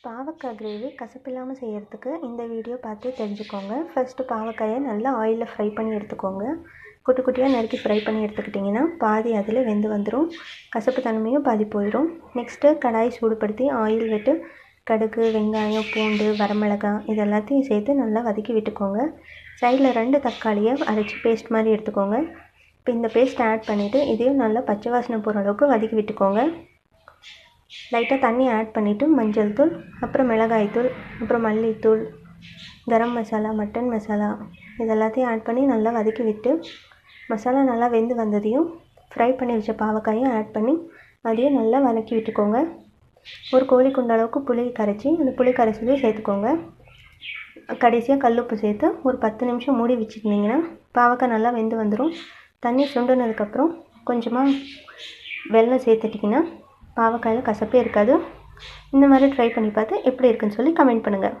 பாவக்காய் கிரேவி கசப்பில்லாமல் செய்கிறதுக்கு இந்த வீடியோ பார்த்து தெரிஞ்சுக்கோங்க. ஃபஸ்ட்டு பாவக்காயை நல்லா ஆயிலில் ஃப்ரை பண்ணி எடுத்துக்கோங்க. குட்டி குட்டியாக நறுக்கி ஃப்ரை பண்ணி எடுத்துக்கிட்டிங்கன்னா பாதி அதில் வெந்து வந்துடும், கசப்பு தன்மையும் பாதி போயிடும். நெக்ஸ்ட்டு கடாய் சூடுபடுத்தி ஆயில் விட்டு கடுகு, வெங்காயம், பூண்டு, வரமிளகாய் இது எல்லாத்தையும் சேர்த்து நல்லா வதக்கி விட்டுக்கோங்க. சைடில் 2 தக்காளியை அரைச்சி பேஸ்ட் மாதிரி எடுத்துக்கோங்க. இப்போ இந்த பேஸ்ட்டை ஆட் பண்ணிவிட்டு இதையும் நல்லா பச்சை வாசனை போகிற அளவுக்கு வதக்கி விட்டுக்கோங்க. லைட்டாக தண்ணி ஆட் பண்ணிவிட்டு மஞ்சள் தூள், அப்புறம் மிளகாய்த்தூள், அப்புறம் மல்லித்தூள், கரம் மசாலா, மட்டன் மசாலா இது எல்லாத்தையும் ஆட் பண்ணி நல்லா வதக்கி விட்டு மசாலா நல்லா வெந்து வந்ததையும் ஃப்ரை பண்ணி வச்ச பாவக்காயும் ஆட் பண்ணி அதையும் நல்லா வதக்கி விட்டுக்கோங்க. ஒரு கோழி குண்டு அளவுக்கு புளி கரைச்சி அந்த புளி கரைச்சதையும் சேர்த்துக்கோங்க. கடைசியாக கல்லுப்பு சேர்த்து ஒரு 10 நிமிஷம் மூடி வச்சுருந்தீங்கன்னா பாவக்காய் நல்லா வெந்து வந்துடும். தண்ணி சுண்டுனதுக்கப்புறம் கொஞ்சமாக வெல்லம் சேர்த்துட்டிங்கன்னா பாவக்காயில் கசப்பே இருக்காது. இந்த மாதிரி ட்ரை பண்ணி பார்த்து எப்படி இருக்குன்னு சொல்லி கமெண்ட் பண்ணுங்கள்.